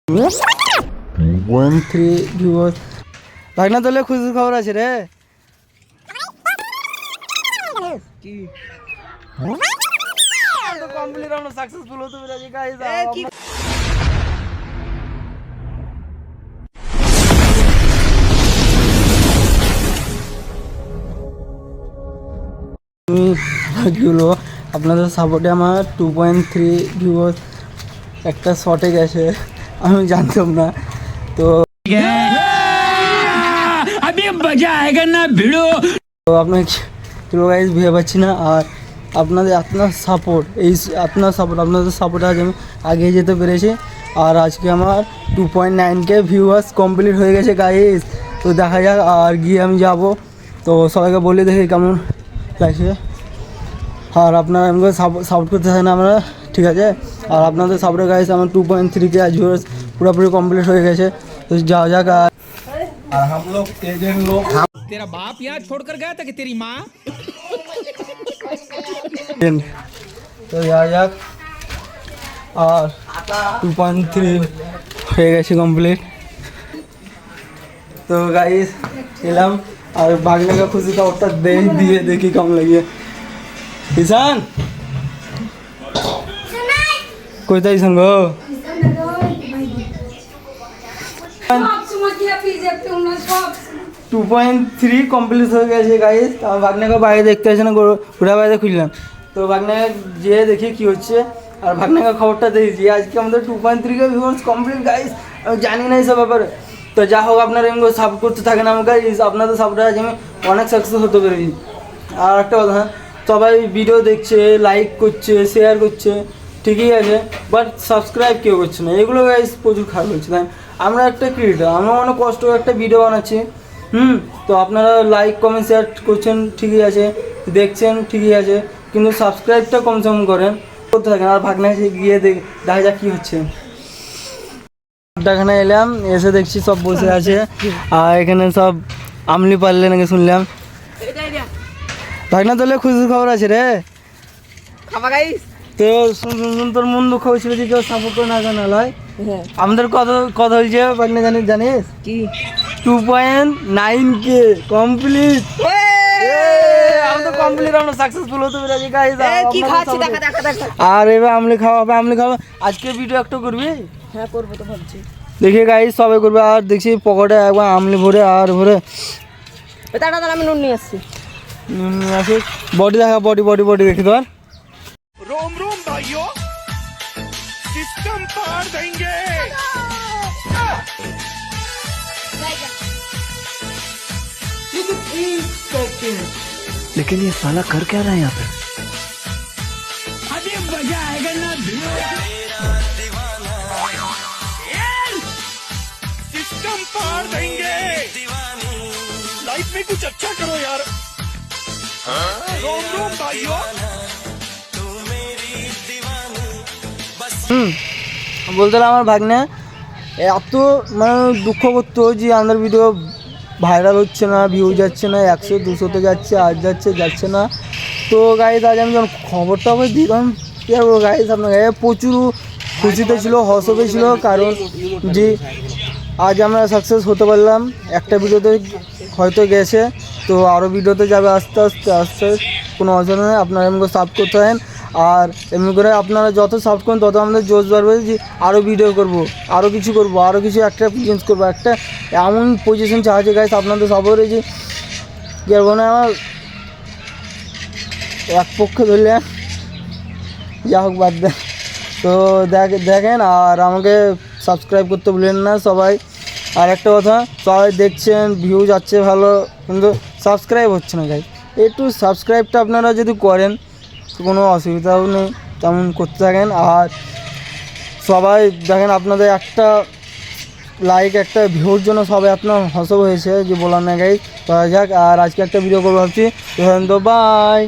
1-3 viewers ভাগনা তোলে খুশি খবর আছে রে কি তো কমপ্লিট আমরা সাকসেসফুল হতে পেরেছি গাইস গুলো আপনাদের সাপোর্টে আমার 2.3 ভিউয়ার্স একটা শটে গেছে আমি জানতাম না তো আপনাকে গাইস ভেবে পাচ্ছি না আর আপনাদের আপনাদের সাপোর্ট আজ আমি এগিয়ে যেতে পেরেছি আর আজকে আমার 2.9K ভিউয়ার্স কমপ্লিট হয়ে গেছে গাইস তো দেখা যাক আর গিয়ে আমি যাব তো সবাইকে বলে দেখি কেমন লাগছে আর আপনারা আমাকে সাপোর্ট করতে থাকেন আমরা ঠিক আছে আর আপনাদের সাপোর্টে গাইস আমার 2.3K ভিউয়ার্স পুরোপুরি কমপ্লিট হয়ে গেছে তো যাওয়া যাক আর हम लोग एजेंट लोग तेरा बाप यहाँ छोड़कर गया था कि तेरी माँ তো যাওয়া যাক আর 2.3 হয়ে গেছে কমপ্লিট তো গাইস এলাম আর বাগনাকে খুশি খবরটা দিয়ে দেখি কেমন লাগে কিষান কোথায় সঙ্গ 2.3 কমপ্লিট হয়ে গেছে গাইস আমার ভাগনাকে বাইরে দেখতে আসে না ঘোরা বাইরে খুঁজলাম তো ভাগনাকে যেয়ে দেখি কি হচ্ছে আর ভাগনাকে খবরটা দিয়েছি আজকে আমাদের 2.3K ভিউয়ার্স কমপ্লিট গাইস আমি জানি না এইসব ব্যাপারে তো যা হোক আপনারা এমনি সাপোর্ট করতে থাকেন আমাকে আপনাদের সাপোর্টে আজ আমি অনেক সাকসেস হতে পেরেছি আর একটা কথা সবাই ভিডিও দেখছে লাইক করছে শেয়ার করছে ঠিকই আছে বাট সাবস্ক্রাইব কেউ করছে না এগুলো গাইস প্রচুর খারাপ হচ্ছে তাই আমরা একটা ক্রিয়েটার আমরা অনেক কষ্ট একটা ভিডিও বানাচ্ছি তো আপনারা লাইক কমেন্ট শেয়ার করছেন ঠিকই আছে দেখছেন ঠিকই আছে কিন্তু সাবস্ক্রাইবটা কমসে কম করেন করতে থাকেন আর ভাগনা গিয়ে দেখা যাক কী হচ্ছে আড্ডাখানে এলাম এসে দেখছি সব বসে আছে আর এখানে সব আমলি পারলে নাকি শুনলাম ভাগনা তোলে খুশি খবর আছে রে তো শুন তোর মন দুঃখ হয়েছিল যে কেউ সাপোর্ট করে না কেন লয় আমাদের কত হয়েছে ভাগনা জানিস কি 2.9K কমপ্লিট আমি তো কমপ্লিট আমরা সাকসেসফুল হতে পেরেছি গাইস কি খাচ্ছি দেখা আর এবার আমলি খাওয়া আজকে ভিডিও একটা করবি হ্যাঁ করবো তো ভাবছি দেখি গাইস সবাই করবে আর দেখছি পকেটে একবার আমলি ভরে আর ভরে আমি নুন নিয়ে আসছি বডি দেখা বডি দেখি তোর रोम रोम भाइयों सिस्टम पार देंगे लेकिन ये साला कर क्या रहा है यहाँ पे अभी मजा आएगा ना सिस्टम पार देंगे लाइफ में कुछ अच्छा करो यार रोम रोम भाइयों বলতে আমার ভাগ্নে এত মানে দুঃখ করতো যে আমাদের ভিডিও ভাইরাল হচ্ছে না ভিউ যাচ্ছে না 100-200 যাচ্ছে আর যাচ্ছে না তো গাইজ আজ আমি যখন খবরটা দিলাম কী বলবো গাইজ আপনার প্রচুর খুশিতে ছিল হসবে ছিল কারণ যে আজ আমরা সাকসেস হতে পারলাম একটা ভিডিওতে হয়তো গেছে তো আরও ভিডিওতে যাবে আস্তে কোনো অসুবিধা নেই আপনারা এমনি সাপোর্ট করতে পারেন আর এমনি করে আপনারা যত সাপোর্ট করেন তত আমাদের জোশ বাড়বে যে আরও ভিডিও করবো আরও কিছু একটা চেঞ্জ করবো একটা এমন পজিশন চাচ্ছে গাইস আপনাদের সবারই যে কী বলবো না আমার এক পক্ষে ধরলে যা হোক বাদ দেন তো দেখেন আর আমাকে সাবস্ক্রাইব করতে ভুলেন না সবাই আর একটা কথা সবাই দেখছেন ভিউ যাচ্ছে ভালো কিন্তু সাবস্ক্রাইব হচ্ছে না গাইস একটু সাবস্ক্রাইবটা আপনারা যদি করেন কোনো অসুবিধাও নেই তেমন করতে থাকেন আর সবাই দেখেন আপনাদের একটা লাইক একটা ভিউর জন্য সবাই আপনার হসব হয়েছে যে বলার না গাইস তো যাক আর আজকে একটা ভিডিও করবো ভাবছি তো বাই।